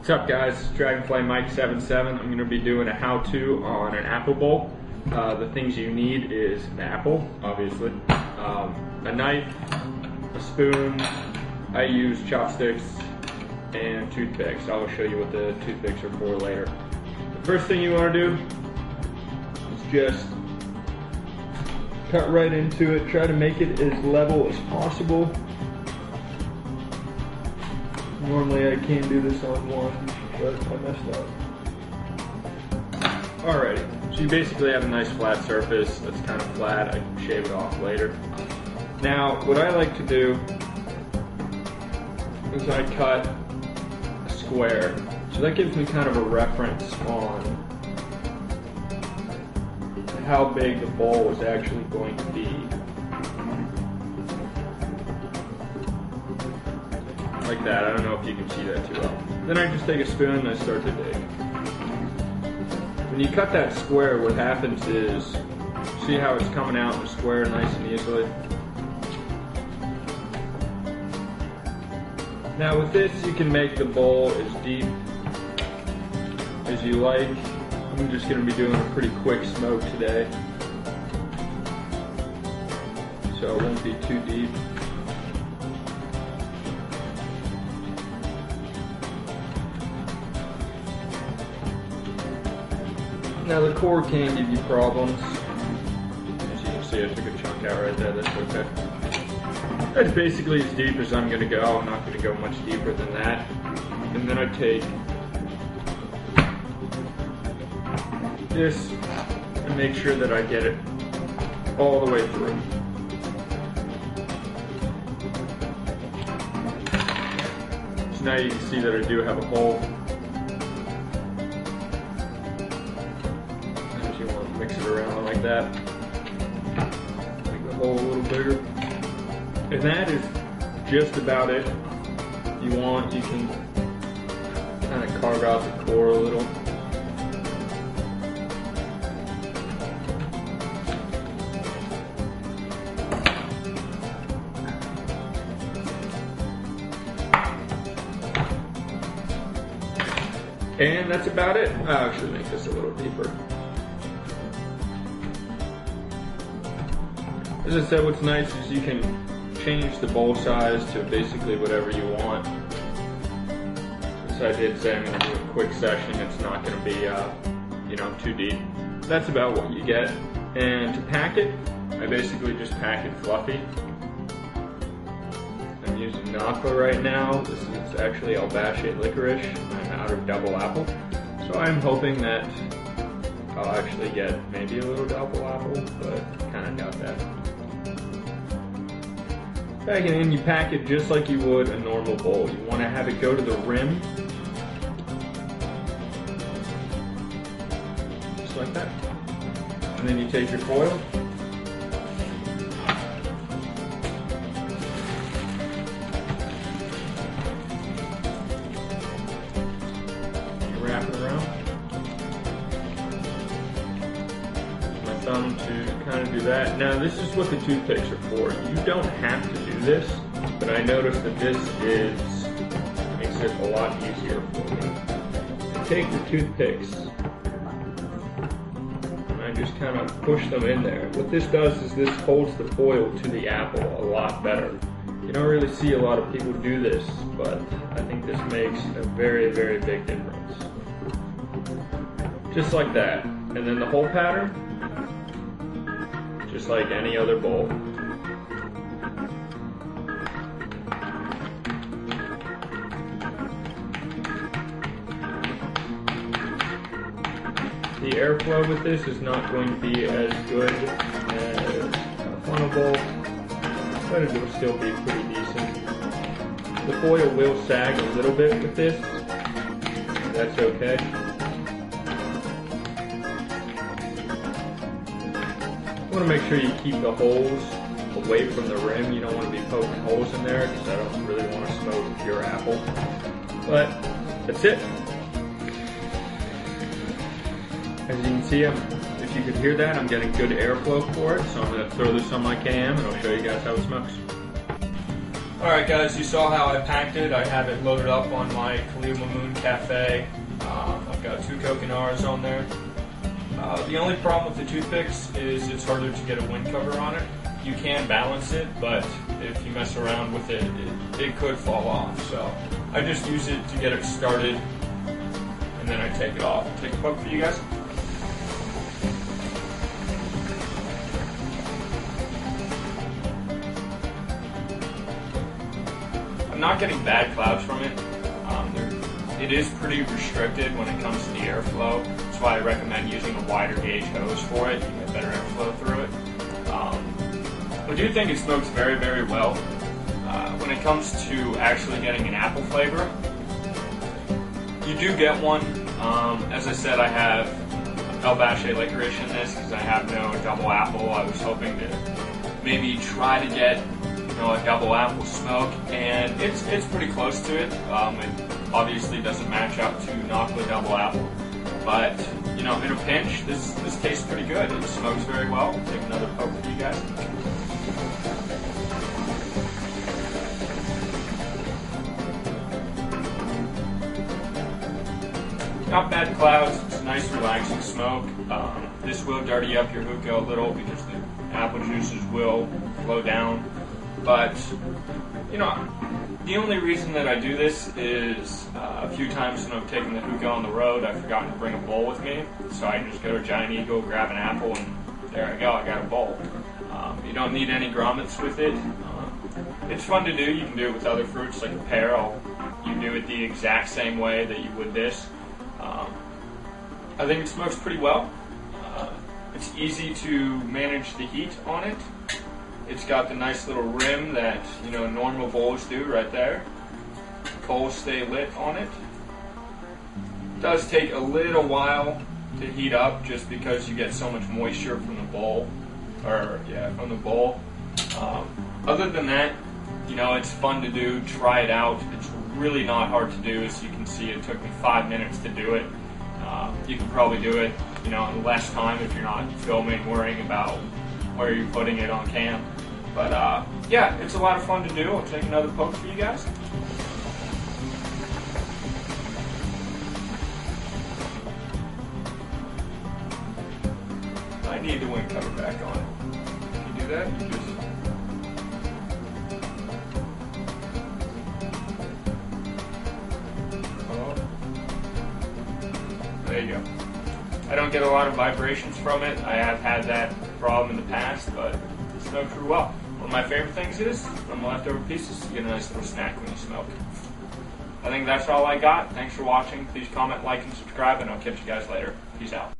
What's up guys, Dragonfly Mike 77. I'm going to be doing a how-to on an apple bowl. The things you need is an apple, obviously, a knife, a spoon, I use chopsticks, and toothpicks. I'll show you what the toothpicks are for later. The first thing you want to do is just cut right into it. Try to make it as level as possible. Normally I can do this on one, but I messed up. Alrighty, so you basically have a nice flat surface that's kind of flat. I can shave it off later. Now, what I like to do is I cut a square. So that gives me kind of a reference on how big the bowl is actually going to be. Like that. I don't know if you can see that too well. Then I just take a spoon and I start to dig. When you cut that square, what happens is, see how it's coming out in the square nice and easily? Now with this, you can make the bowl as deep as you like. I'm just going to be doing a pretty quick smoke today, so it won't be too deep. Now the cord can give you problems. As you can see, I took a chunk out right there, that's okay. That's basically as deep as I'm gonna go. I'm not gonna go much deeper than that. And then I take this and make sure that I get it all the way through. So now you can see that I do have a hole. Mix it around like that. Make the hole a little bigger. And that is just about it. If you want, you can kind of carve out the core a little. And that's about it. I'll actually make this a little deeper. As I said, what's nice is you can change the bowl size to basically whatever you want. As I did say, I'm going to do a quick session. It's not going to be, too deep. That's about what you get. And to pack it, I basically just pack it fluffy. I'm using Napa right now. This is actually Albacete licorice. I'm out of double apple. So I'm hoping that I'll actually get maybe a little double apple, but kind of doubt that. Back it in, you pack it just like you would a normal bowl. You want to have it go to the rim, just like that. And then you take your foil, you wrap it around. Thumb to kind of do that. Now this is what the toothpicks are for. You don't have to do this, but I noticed that this makes it a lot easier for me. I take the toothpicks and I just kind of push them in there. What this does is this holds the foil to the apple a lot better. You don't really see a lot of people do this, but I think this makes a very, very big difference. Just like that. And then the whole pattern, just like any other bowl. The airflow with this is not going to be as good as a funnel bowl, but it will still be pretty decent. The foil will sag a little bit with this. That's okay. You want to make sure you keep the holes away from the rim. You don't want to be poking holes in there because I don't really want to smoke pure apple. But that's it. As you can see, if you could hear that, I'm getting good airflow for it. So I'm going to throw this on my cam and I'll show you guys how it smokes. Alright guys, you saw how I packed it. I have it loaded up on my Kalima Moon Cafe. I've got 2 coconars on there. The only problem with the toothpicks is it's harder to get a wind cover on it. You can balance it, but if you mess around with it, it could fall off. So I just use it to get it started, and then I take it off. Take a poke for you guys. I'm not getting bad clouds from it. It is pretty restricted when it comes to the airflow. That's why I recommend using a wider gauge hose for it. You get better airflow through it. I do think it smokes very, very well. When it comes to actually getting an apple flavor, you do get one. As I said, I have El Bache licorice in this because I have no double apple. I was hoping to maybe try to get a double apple smoke, and it's pretty close to it. It obviously doesn't match up to Nocla double apple, but in a pinch, this tastes pretty good. It smokes very well. Take another poke for you guys. Not bad clouds. It's a nice, relaxing smoke. This will dirty up your hookah a little because the apple juices will flow down. But, the only reason that I do this is a few times when I've taken the hookah on the road, I've forgotten to bring a bowl with me. So I can just go to Giant Eagle, grab an apple, and there I go, I got a bowl. You don't need any grommets with it. It's fun to do. You can do it with other fruits like a pear. You do it the exact same way that you would this. I think it smokes pretty well. It's easy to manage the heat on it. It's got the nice little rim that normal bowls do right there. Coals stay lit on it. It does take a little while to heat up just because you get so much moisture from the bowl. Other than that, it's fun to do. Try it out. It's really not hard to do. As you can see, it took me 5 minutes to do it. You can probably do it, in less time if you're not filming, worrying about where you're putting it on cam. But yeah, it's a lot of fun to do. I'll take another poke for you guys. I need the wind cover back on it. If you do that, you just there you go. I don't get a lot of vibrations from it. I have had that problem in the past, but it smokes pretty well. One of my favorite things is, from the leftover pieces, you get a nice little snack when you smoke. I think that's all I got. Thanks for watching. Please comment, like, and subscribe, and I'll catch you guys later. Peace out.